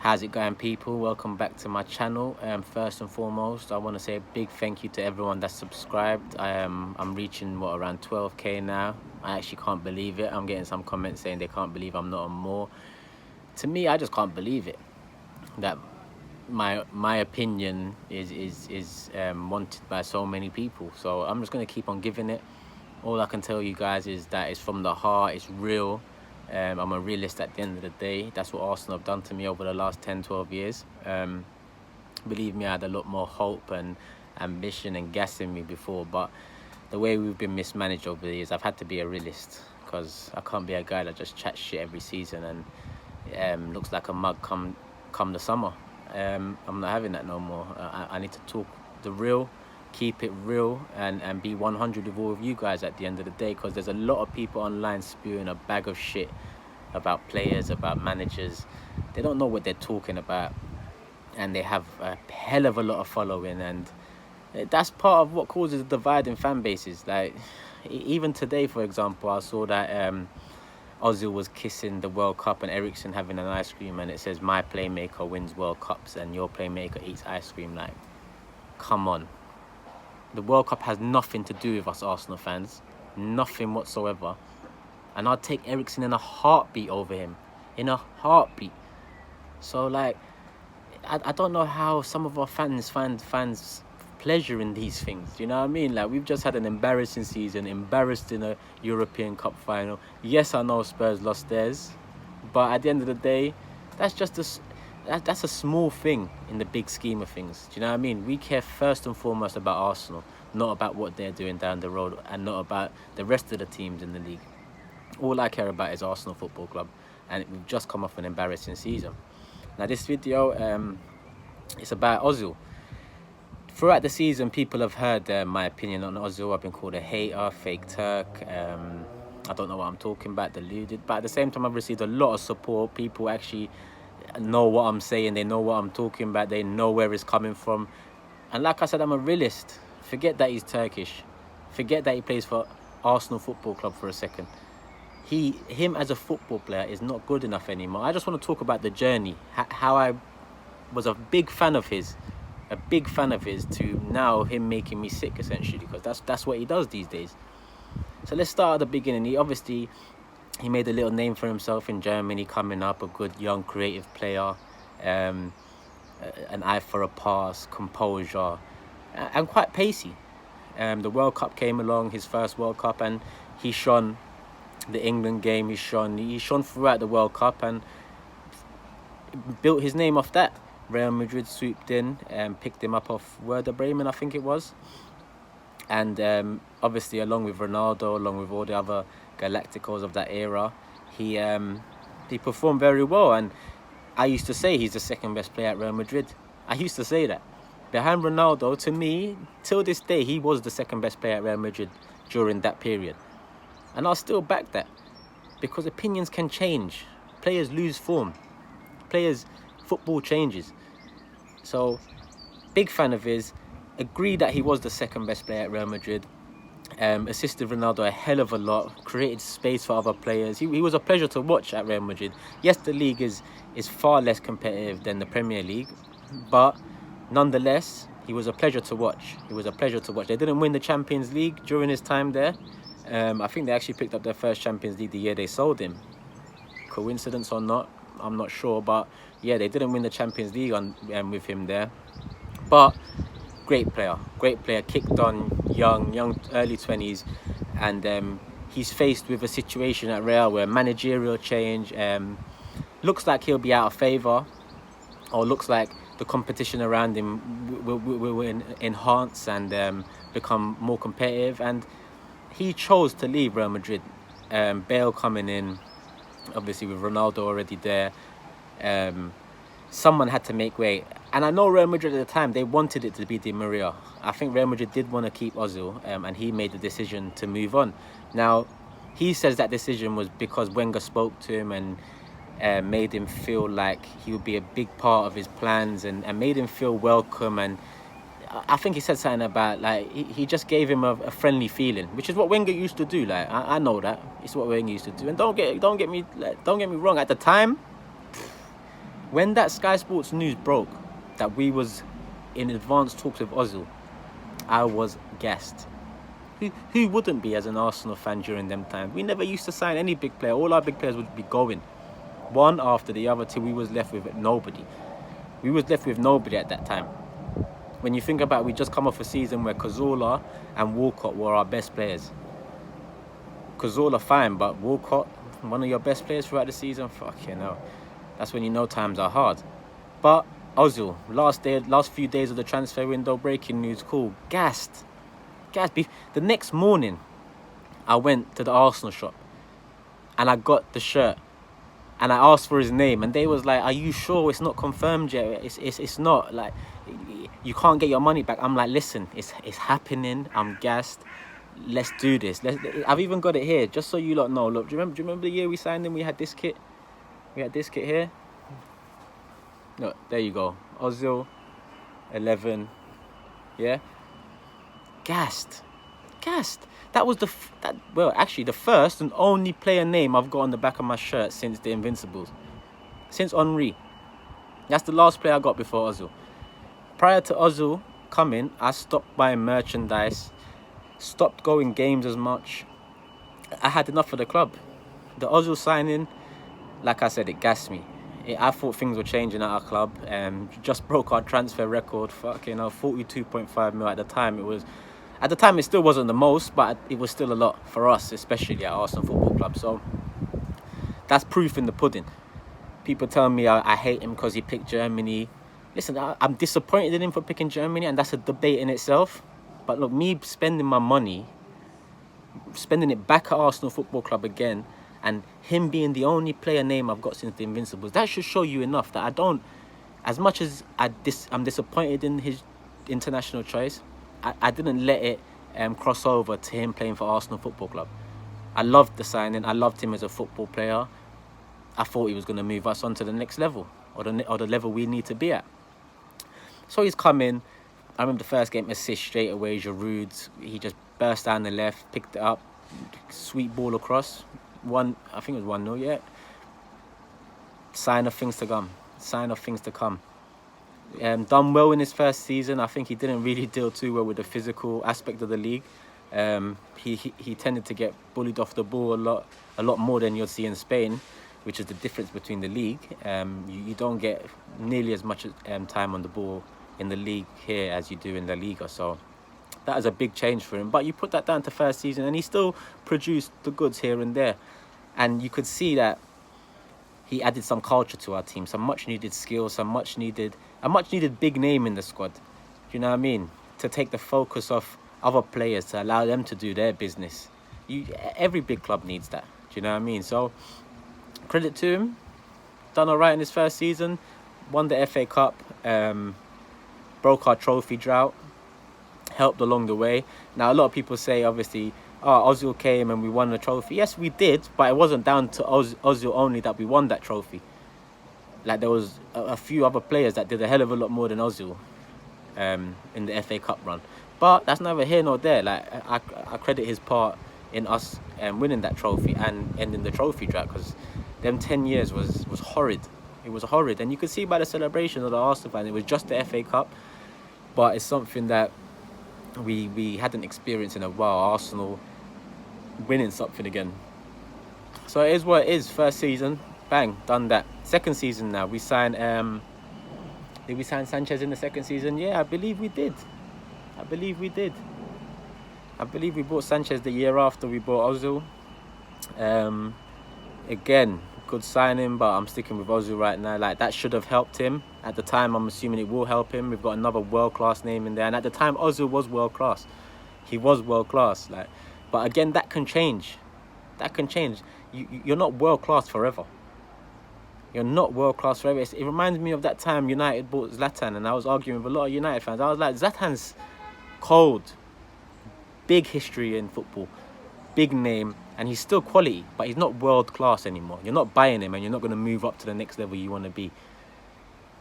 How's it going, people? Welcome back to my channel. First and foremost, I want to say a big thank you to everyone that's subscribed. I'm reaching around 12k now. I actually can't believe it. I'm getting some comments saying they can't believe I'm not on more. To me, I just can't believe it that my opinion is wanted by so many people. So I'm just going to keep on giving it. All I can tell you guys is that it's from the heart. It's real. I'm a realist at the end of the day. That's what Arsenal have done to me over the last 10-12 years. Believe me, I had a lot more hope and ambition and gas in me before, but the way we've been mismanaged over the years, I've had to be a realist, because I can't be a guy that just chats shit every season and looks like a mug come the summer. I'm not having that no more. I need to talk the real, keep it real, and be 100 with all of you guys at the end of the day, because there's a lot of people online spewing a bag of shit about players, about managers. They don't know what they're talking about, and they have a hell of a lot of following, and that's part of what causes a divide in fan bases. Like, even today, for example, I saw that Ozil was kissing the World Cup and Eriksen having an ice cream, and it says my playmaker wins World Cups and your playmaker eats ice cream. Like, come on. The World Cup has nothing to do with us Arsenal fans. Nothing whatsoever. And I'd take Eriksen in a heartbeat over him. In a heartbeat. So, like, I don't know how some of our fans find pleasure in these things. Do you know what I mean? Like, we've just had an embarrassing season. Embarrassed in a European Cup final. Yes, I know Spurs lost theirs. But at the end of the day, that's just that's a small thing in the big scheme of things. Do you know what I mean? We care first and foremost about Arsenal, not about what they're doing down the road, and not about the rest of the teams in the league. All I care about is Arsenal Football Club, and we've just come off an embarrassing season. Now, this video, it's about Ozil. Throughout the season, people have heard my opinion on Ozil. I've been called a hater, fake Turk. I don't know what I'm talking about, deluded. But at the same time, I've received a lot of support. People actually know what I'm saying, they know what I'm talking about, they know where it's coming from. And like I said, I'm a realist. Forget that he's Turkish, forget that he plays for Arsenal Football Club for a second. Him as a football player is not good enough anymore. I just want to talk about the journey, how I was a big fan of his to now him making me sick, essentially, because that's what he does these days. So let's start at the beginning. He made a little name for himself in Germany, coming up, a good young creative player, an eye for a pass, composure, and quite pacey. The World Cup came along, his first World Cup, and he shone. The England game, he shone throughout the World Cup and built his name off that. Real Madrid swooped in and picked him up off Werder Bremen, I think it was. And obviously, along with Ronaldo, along with all the other Galacticos of that era, he performed very well. And I used to say he's the second best player at Real Madrid. I used to say that. Behind Ronaldo, to me, till this day, he was the second best player at Real Madrid during that period. And I'll still back that, because opinions can change. Players lose form. Football changes. So, big fan of his. Agree that he was the second best player at Real Madrid. Assisted Ronaldo a hell of a lot. Created space for other players. He was a pleasure to watch at Real Madrid. Yes, the league is far less competitive than the Premier League, but nonetheless, he was a pleasure to watch. They didn't win the Champions League during his time there. I think they actually picked up their first Champions League the year they sold him. Coincidence or not, I'm not sure. But yeah, they didn't win the Champions League with him there. But great player, kicked on young, early 20s. And he's faced with a situation at Real where managerial change, looks like he'll be out of favour, or looks like the competition around him will enhance and become more competitive. And he chose to leave Real Madrid. Bale coming in, obviously with Ronaldo already there. Someone had to make way. And I know Real Madrid at the time, they wanted it to be Di Maria. I think Real Madrid did want to keep Ozil, and he made the decision to move on. Now, he says that decision was because Wenger spoke to him and made him feel like he would be a big part of his plans, and made him feel welcome. And I think he said something about, like, he just gave him a friendly feeling, which is what Wenger used to do. Like, I know that it's what Wenger used to do. And don't get me wrong. At the time, When that Sky Sports news broke that we was in advanced talks with Ozil, I was gassed. Who wouldn't be as an Arsenal fan during them times? We never used to sign any big player. All our big players would be going, one after the other, till we was left with nobody. We was left with nobody at that time. When you think about it, we just come off a season where Cazorla and Walcott were our best players. Cazorla fine, but Walcott, one of your best players throughout the season, fucking hell. That's when you know times are hard. But Ozil, last few days of the transfer window, breaking news, cool, gassed. The next morning, I went to the Arsenal shop and I got the shirt and I asked for his name and they was like, "Are you sure it's not confirmed yet? It's not, like, you can't get your money back." I'm like, "Listen, it's happening. I'm gassed. Let's do this." I've even got it here, just so you lot know. Look, do you remember the year we signed him? We had this kit. We had this kit here. Look, there you go. Ozil, 11. Yeah. Gassed. That was the first and only player name I've got on the back of my shirt since the Invincibles. Since Henry. That's the last player I got before Ozil. Prior to Ozil coming, I stopped buying merchandise, stopped going games as much. I had enough of the club. The Ozil signing, like I said, it gassed me. I thought things were changing at our club. Just broke our transfer record. Fucking hell, 42.5 mil at the time. At the time, it still wasn't the most, but it was still a lot for us, especially at Arsenal Football Club. So that's proof in the pudding. People tell me I hate him because he picked Germany. Listen, I'm disappointed in him for picking Germany, and that's a debate in itself. But look, me spending my money, spending it back at Arsenal Football Club again, and him being the only player name I've got since the Invincibles, that should show you enough that I don't, as much as I'm disappointed in his international choice, I didn't let it cross over to him playing for Arsenal Football Club. I loved the signing. I loved him as a football player. I thought he was going to move us on to the next level, or the level we need to be at. So he's come in. I remember the first game, assist straight away, Giroud. He just burst down the left, picked it up, sweet ball across. I think it was 1-0, yeah. Sign of things to come. Done well in his first season. I think he didn't really deal too well with the physical aspect of the league. He tended to get bullied off the ball a lot more than you'll see in Spain, which is the difference between the league. You don't get nearly as much time on the ball in the league here as you do in La Liga. So that is a big change for him. But you put that down to first season, and he still produced the goods here and there. And you could see that he added some culture to our team, some much needed skills, a much needed big name in the squad. Do you know what I mean? To take the focus off other players, to allow them to do their business. Every big club needs that. Do you know what I mean? So credit to him. Done all right in his first season. Won the FA Cup. Broke our trophy drought. Helped along the way. Now a lot of people say, obviously, Ozil came and we won the trophy. Yes, we did, but it wasn't down to Ozil only that we won that trophy. Like, there was a few other players that did a hell of a lot more than Ozil in the FA Cup run. But that's neither here nor there. Like, I credit his part in us winning that trophy and ending the trophy drought, because them 10 years was horrid. It was horrid. And you could see by the celebration of the Arsenal fans, it was just the FA Cup, but it's something that we hadn't experienced in a while. Arsenal winning something again. So it is what it is. First season, bang, done that. Second season now, we signed did we sign Sanchez in the second season? Yeah, I believe we did. I believe we bought Sanchez the year after we bought Ozil. Again, good signing, but I'm sticking with Ozil right now. Like, that should have helped him. At the time, I'm assuming it will help him. We've got another world-class name in there. And at the time, Ozil was world-class. He was world-class. Like, but again, that can change. That can change. You're not world-class forever. You're not world-class forever. It reminds me of that time United bought Zlatan, and I was arguing with a lot of United fans. I was like, Zlatan's cold. Big history in football. Big name. And he's still quality, but he's not world-class anymore. You're not buying him, and you're not going to move up to the next level you want to be.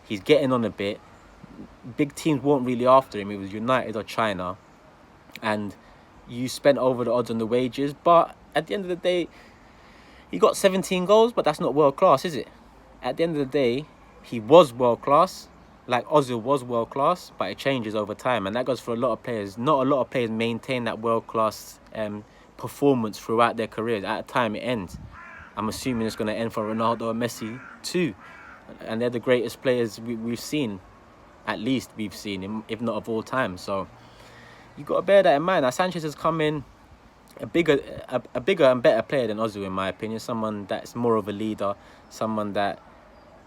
He's getting on a bit. Big teams weren't really after him. It was United or China. And you spent over the odds on the wages. But at the end of the day, he got 17 goals, but that's not world-class, is it? At the end of the day, he was world class, like Ozil was world class, but it changes over time, and that goes for a lot of players. Not a lot of players maintain that world class performance throughout their careers. At a time, it ends. I'm assuming it's going to end for Ronaldo or Messi too, and they're the greatest players we've seen, at least we've seen, if not of all time. So you got to bear that in mind. Now Sanchez has come in a bigger and better player than Ozil, in my opinion. Someone that's more of a leader, someone that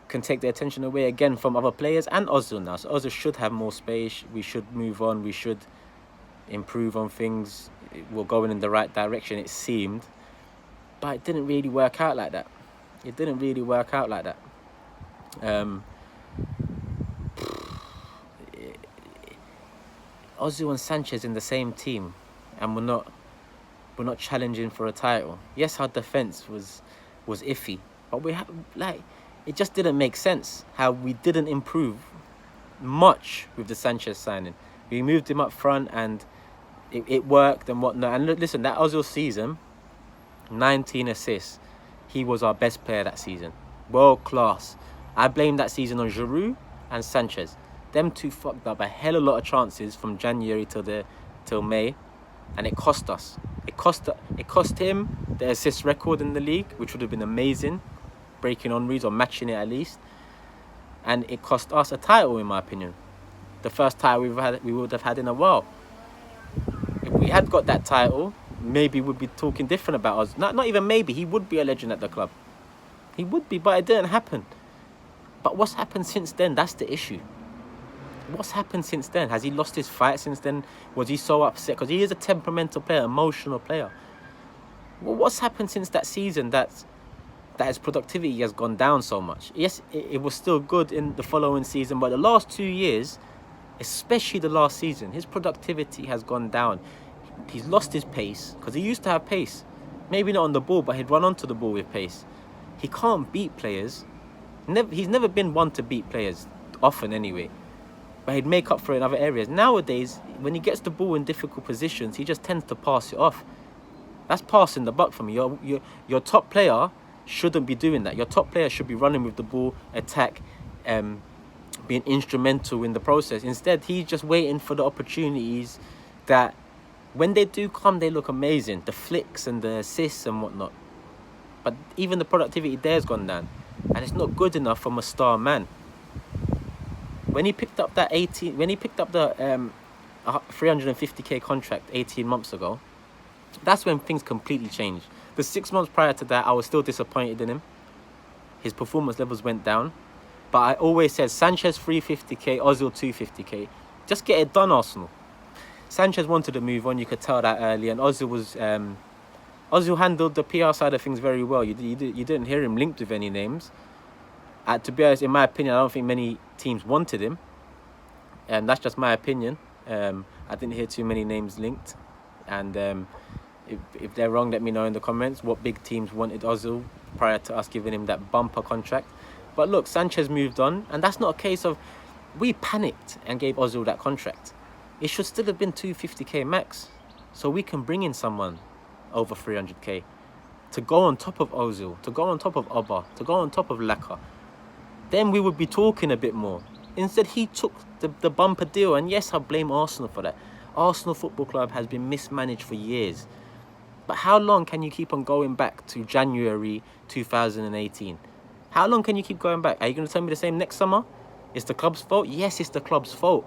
can take the attention away again from other players and Ozil now. So Ozil should have more space. We should move on. We should improve on things. We're going in the right direction, it seemed. But it didn't really work out like that. It didn't really work out like that. Ozil and Sanchez in the same team, and we're not challenging for a title. Yes, our defense was iffy, but it just didn't make sense how we didn't improve much with the Sanchez signing. We moved him up front and it worked and whatnot. And listen, that Ozil season, 19 assists. He was our best player that season. World class. I blame that season on Giroud and Sanchez. Them two fucked up a hell of a lot of chances from January till May, and it cost us. It cost him the assist record in the league, which would have been amazing, breaking Henry's or matching it at least. And it cost us a title, in my opinion. The first title we would have had in a while. If we had got that title, maybe we'd be talking different about us. Not even maybe, he would be a legend at the club. He would be, but it didn't happen. But what's happened since then? That's the issue. What's happened since then? Has he lost his fight since then? Was he so upset? Because he is a temperamental player, emotional player. Well, what's happened since that season that his productivity has gone down so much? Yes, it was still good in the following season, but the last 2 years, especially the last season, his productivity has gone down. He's lost his pace, because he used to have pace. Maybe not on the ball, but he'd run onto the ball with pace. He can't beat players. He's never been one to beat players, often anyway. But he'd make up for it in other areas. Nowadays, when he gets the ball in difficult positions, he just tends to pass it off. That's passing the buck for me. Your top player shouldn't be doing that. Your top player should be running with the ball, attack, being instrumental in the process. Instead, he's just waiting for the opportunities that, when they do come, they look amazing. The flicks and the assists and whatnot. But even the productivity there's gone down. And it's not good enough from a star man. When he picked up the 350k contract 18 months ago, that's when things completely changed. The 6 months prior to that, I was still disappointed in him. His performance levels went down. But I always said, Sanchez 350k, Ozil 250k. Just get it done, Arsenal. Sanchez wanted to move on, you could tell that early, and Ozil handled the PR side of things very well. You didn't hear him linked with any names. To be honest, in my opinion, I don't think many teams wanted him. And that's just my opinion. I didn't hear too many names linked. And if they're wrong, let me know in the comments what big teams wanted Ozil prior to us giving him that bumper contract. But look, Sanchez moved on, and that's not a case of we panicked and gave Ozil that contract. It should still have been 250k max, so we can bring in someone over 300k to go on top of Ozil, to go on top of Oba, to go on top of Laka. Then we would be talking a bit more. Instead, he took the bumper deal, and yes, I blame Arsenal for that. Arsenal Football Club has been mismanaged for years. But how long can you keep on going back to January 2018? How long can you keep going back? Are you going to tell me the same next summer? It's the club's fault? Yes, it's the club's fault.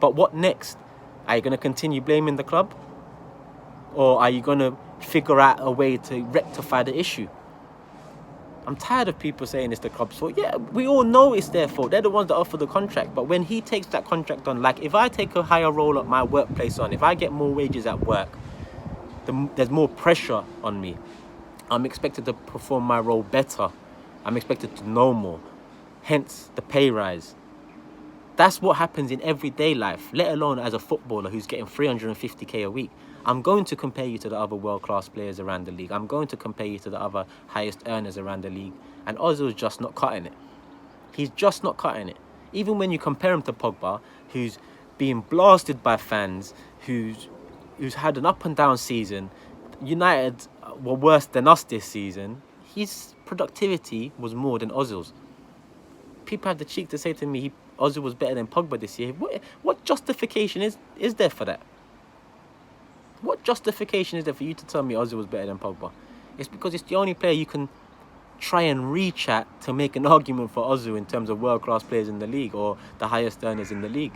But what next? Are you going to continue blaming the club? Or are you going to figure out a way to rectify the issue? I'm tired of people saying it's the club's fault. Yeah, we all know it's their fault. They're the ones that offer the contract. But when he takes that contract on, like if I take a higher role at my workplace on, if I get more wages at work, there's more pressure on me. I'm expected to perform my role better. I'm expected to know more. Hence the pay rise. That's what happens in everyday life, let alone as a footballer who's getting 350k a week. I'm going to compare you to the other world-class players around the league. I'm going to compare you to the other highest earners around the league. And Ozil's just not cutting it. He's just not cutting it. Even when you compare him to Pogba, who's being blasted by fans, who's had an up and down season. United were worse than us this season. His productivity was more than Ozil's. people have the cheek to say to me Ozil was better than Pogba this year. What justification is there for that? What justification is there for you to tell me Ozil was better than Pogba? It's because it's the only player you can try and reach at to make an argument for Ozil in terms of world-class players in the league or the highest earners in the league.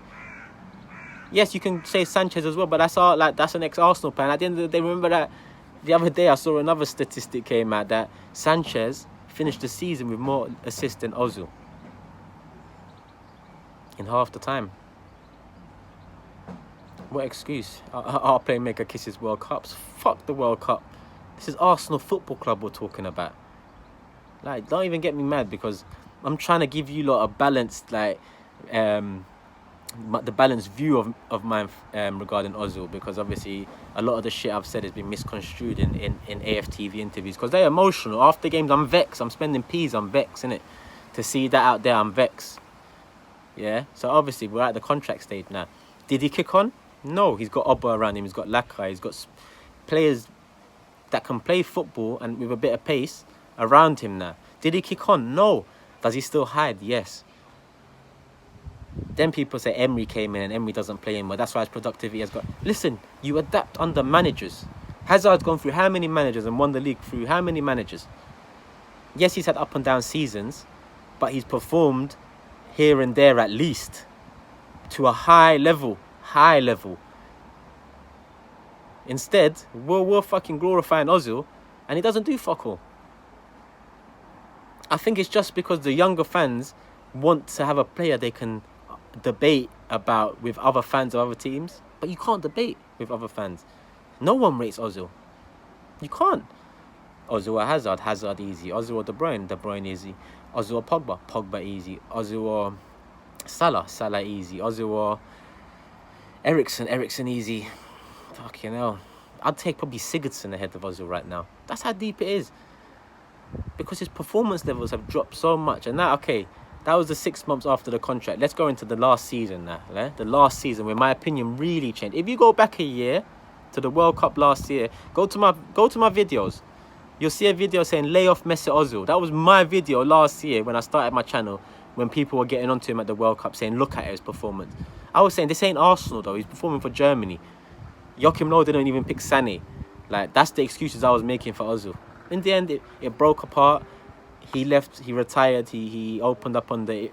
Yes, you can say Sanchez as well, but that's an ex-Arsenal player. At the end of the day, remember that the other day I saw another statistic came out that Sanchez finished the season with more assists than Ozil in half the time. What excuse? Our playmaker kisses World Cups. Fuck the World Cup. This is Arsenal Football Club we're talking about. Like, don't even get me mad, because I'm trying to give you lot a balanced, like, the balanced view of mine regarding Ozil, because obviously a lot of the shit I've said has been misconstrued in AFTV interviews, because they're emotional. After games, I'm vexed. I'm spending peas, I'm vexed, innit? To see that out there, I'm vexed. Yeah? So obviously we're at the contract stage now. Did he kick on? No, he's got Oba around him, he's got Laka, he's got players that can play football and with a bit of pace around him now. Did he kick on? No. Does he still hide? Yes. Then people say Emery came in and Emery doesn't play him, but that's why his productivity has got... Listen, you adapt under managers. Hazard's gone through how many managers and won the league through how many managers? Yes, he's had up and down seasons, but he's performed here and there at least to a high level. High level. Instead, we're fucking glorifying Ozil, and he doesn't do fuck all. I think it's just because the younger fans want to have a player they can debate about with other fans of other teams, but you can't debate with other fans. No one rates Ozil. You can't. Ozil or Hazard, Hazard easy. Ozil or De Bruyne easy. Ozil or Pogba easy. Ozil or Salah easy. Ozil or Eriksen easy. Fucking hell. I'd take probably Sigurdsson ahead of Ozil right now. That's how deep it is. Because his performance levels have dropped so much. And now, okay, that was the 6 months after the contract. Let's go into the last season now. Yeah? The last season where my opinion really changed. If you go back a year to the World Cup last year, go to my videos. You'll see a video saying lay off Mesut Ozil. That was my video last year when I started my channel, when people were getting onto him at the World Cup saying look at his performance. I was saying this ain't Arsenal though. He's performing for Germany. Joachim Low didn't even pick Sané. Like, that's the excuses I was making for Ozil. In the end, it broke apart. He left, he retired, he opened up on the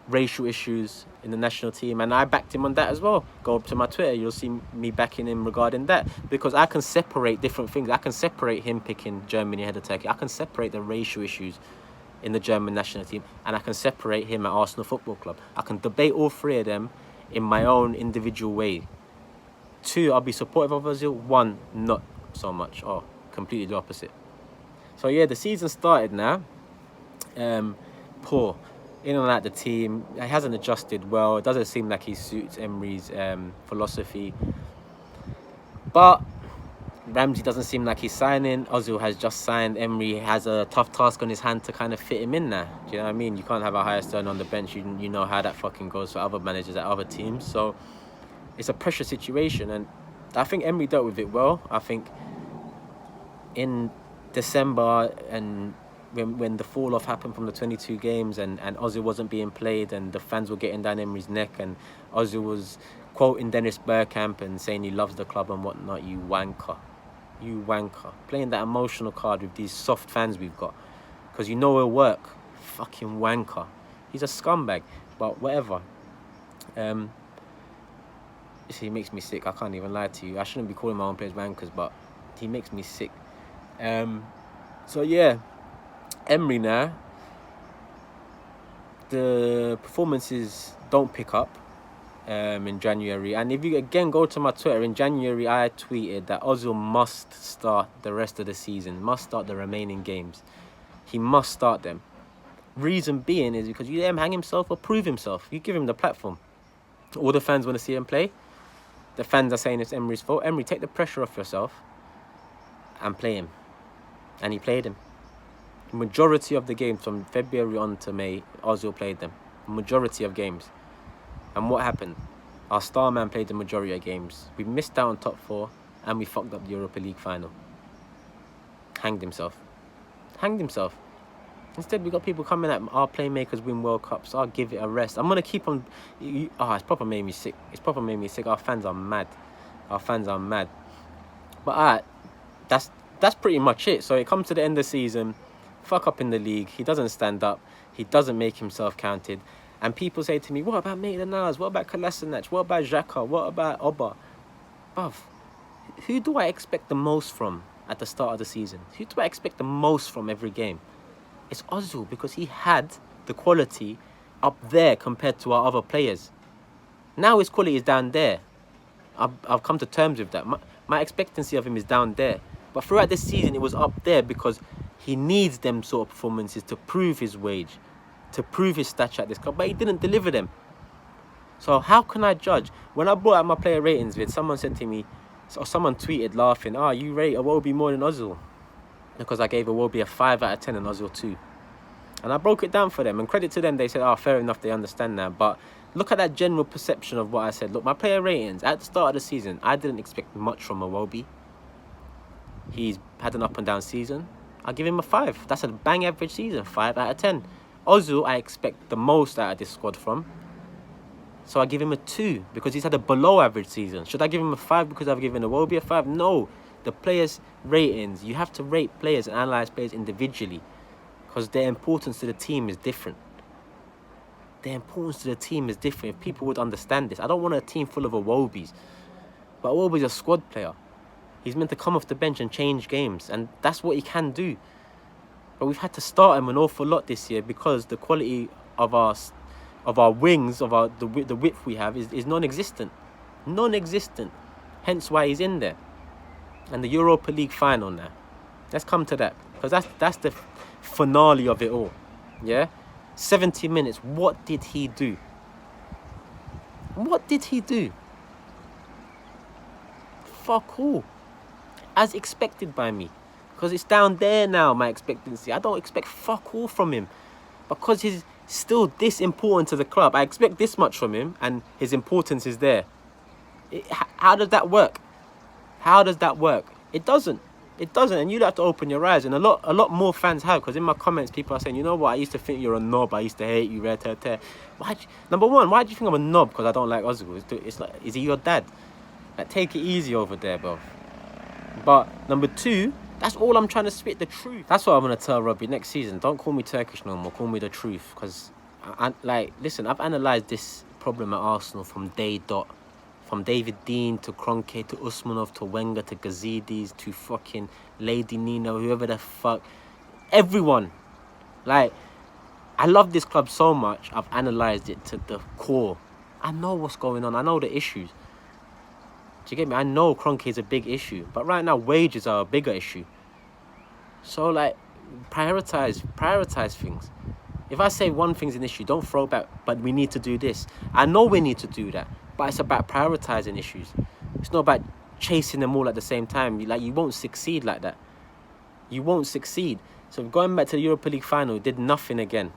racial issues in the national team, and I backed him on that as well. Go up to my Twitter, you'll see me backing him regarding that, because I can separate different things. I can separate him picking Germany ahead of Turkey. I can separate the racial issues in the German national team, and I can separate him at Arsenal Football Club. I can debate all three of them in my own individual way. 2, I'll be supportive of Ozil. 1, not so much. Oh, completely the opposite. So yeah, the season started now. Poor. In and out the team. He hasn't adjusted well. It doesn't seem like he suits Emery's philosophy. But Ramsey doesn't seem like he's signing. Ozil has just signed. Emery has a tough task on his hand to kind of fit him in now. Do you know what I mean? You can't have a highest earner on the bench. You know how that fucking goes for other managers at other teams. So it's a pressure situation, and I think Emery dealt with it well. I think in December, and when the fall off happened from the 22 games and Ozil wasn't being played and the fans were getting down Emery's neck, and Ozil was quoting Dennis Bergkamp and saying he loves the club and whatnot. You wanker. Playing that emotional card with these soft fans we've got, because you know it'll work. Fucking wanker. He's a scumbag, but whatever. He makes me sick. I can't even lie to you. I shouldn't be calling my own players wankers, but he makes me sick. So yeah, Emery now. The performances don't pick up in January, and if you again go to my Twitter, in January I tweeted that Ozil must start the rest of the season, must start the remaining games. He must start them. Reason being is because you let him hang himself or prove himself. You give him the platform. All the fans want to see him play. The fans are saying it's Emery's fault. Emery, take the pressure off yourself and play him. And he played him. Majority of the games from February on to May, Ozil played them. Majority of games. And what happened? Our star man played the majority of games. We missed out on top 4 and we fucked up the Europa League final. Hanged himself. Instead, we got people coming at our playmakers win World Cups. I'll give it a rest. I'm gonna keep on. It's proper made me sick. It's proper made me sick. Our fans are mad. Our fans are mad. But alright, that's pretty much it. So it comes to the end of the season, fuck up in the league. He doesn't stand up. He doesn't make himself counted. And people say to me, what about Maitland-Niles? What about Kolasinac? What about Xhaka? What about Oba? Bruv, who do I expect the most from at the start of the season? Who do I expect the most from every game? It's Ozil, because he had the quality up there compared to our other players. Now his quality is down there. I've come to terms with that. My expectancy of him is down there. But throughout this season, it was up there because he needs them sort of performances to prove his wage, to prove his stature at this club. But he didn't deliver them. So how can I judge? When I brought out my player ratings vid, someone said to me, or someone tweeted laughing, you rate Iwobi more than Ozil. Because I gave Iwobi a 5 out of 10 and Ozil 2. And I broke it down for them. And credit to them, they said, fair enough, they understand now. But look at that general perception of what I said. Look, my player ratings, at the start of the season, I didn't expect much from Iwobi. He's had an up and down season. I'll give him a 5. That's a bang average season, 5 out of 10. Ozil, I expect the most out of this squad from. So I give him a 2 because he's had a below average season. Should I give him a 5 because I've given Iwobi a 5? No. The players' ratings, you have to rate players and analyse players individually because their importance to the team is different. Their importance to the team is different. If people would understand this. I don't want a team full of Iwobis. But Iwobi's a squad player. He's meant to come off the bench and change games. And that's what he can do. But we've had to start him an awful lot this year because the quality of our wings, of the width we have is non-existent. Non-existent. Hence why he's in there. And the Europa League final now. Let's come to that. Because that's the finale of it all. Yeah? 70 minutes. What did he do? What did he do? Fuck all. As expected by me. Because it's down there now, my expectancy. I don't expect fuck all from him. Because he's still this important to the club. I expect this much from him and his importance is there. How does that work? How does that work? It doesn't. It doesn't, and you'd have to open your eyes, and a lot more fans have, because in my comments people are saying, you know what, I used to think you're a knob, I used to hate you, number one, why do you think I'm a knob? Because I don't like Ozil. It's like, is he your dad? Like, take it easy over there, bro. But number two, that's all I'm trying to spit the truth. That's what I'm going to tell Robbie next season. Don't call me Turkish no more, call me the truth, because, listen, I've analysed this problem at Arsenal from day dot. From David Dean to Kroenke to Usmanov to Wenger to Gazidis to fucking Lady Nino, whoever the fuck. Everyone. Like, I love this club so much, I've analysed it to the core. I know what's going on. I know the issues. Do you get me? I know Kroenke is a big issue. But right now, wages are a bigger issue. So, like, prioritise things. If I say one thing's an issue, don't throw back, but we need to do this. I know we need to do that. But it's about prioritising issues. It's not about chasing them all at the same time. You won't succeed like that. You won't succeed. So going back to the Europa League final, did nothing again.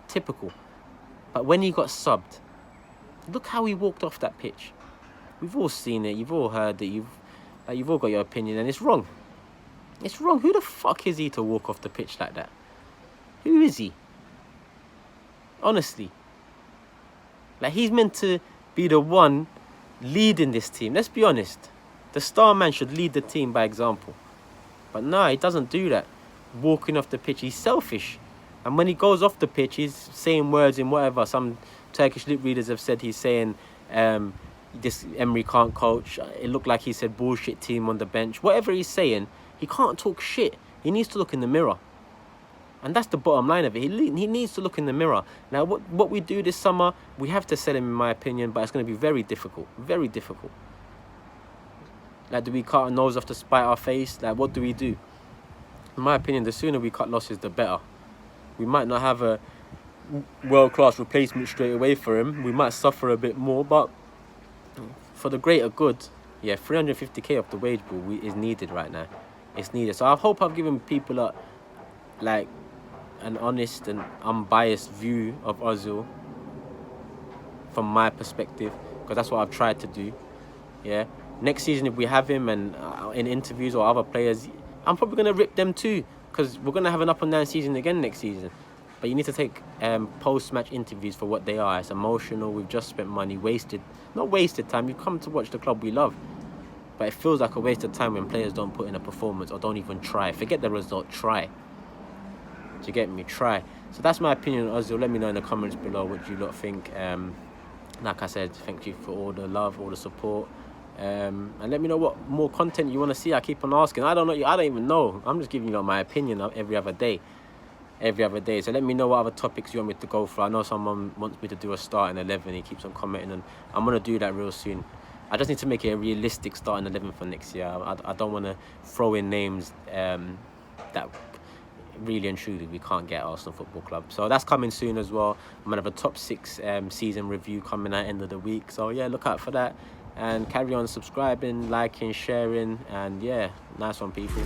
Typical. But when he got subbed, look how he walked off that pitch. We've all seen it. You've all heard it. You've all got your opinion, and it's wrong. It's wrong. Who the fuck is he to walk off the pitch like that? Who is he? Honestly. Like, he's meant to be the one leading this team. Let's be honest. The star man should lead the team by example. But no, he doesn't do that. Walking off the pitch, he's selfish. And when he goes off the pitch, he's saying words in whatever. Some Turkish lip readers have said he's saying, this Emery can't coach. It looked like he said bullshit team on the bench. Whatever he's saying, he can't talk shit. He needs to look in the mirror. And that's the bottom line of it. He needs to look in the mirror. Now, what we do this summer, we have to sell him, in my opinion, but it's going to be very difficult. Very difficult. Like, do we cut our nose off to spite our face? Like, what do we do? In my opinion, the sooner we cut losses, the better. We might not have a world-class replacement straight away for him. We might suffer a bit more, but for the greater good, yeah, 350k off the wage bill is needed right now. It's needed. So I hope I've given people an honest and unbiased view of Ozil from my perspective, because that's what I've tried to do. Yeah, next season if we have him and in interviews or other players, I'm probably going to rip them too. because we're going to have an up and down season again next season. But you need to take post-match interviews for what they are. It's emotional. We've just spent money, not wasted time. You've come to watch the club we love. But it feels like a waste of time when players don't put in a performance or don't even try. Forget the result, try. Do you get me? Try. So that's my opinion on Ozil. Let me know in the comments below what you lot think. Like I said, thank you for all the love, all the support. And let me know what more content you want to see. I keep on asking. I don't know. I don't even know. I'm just giving you my opinion every other day. So let me know what other topics you want me to go for. I know someone wants me to do a starting 11. He keeps on commenting, and I'm going to do that real soon. I just need to make it a realistic starting 11 for next year. I don't want to throw in names that really and truly we can't get at Arsenal Football Club. So that's coming soon as well. I'm going to have a top 6 season review coming at the end of the week. So yeah, look out for that. And carry on subscribing, liking, sharing. And yeah, nice one, people.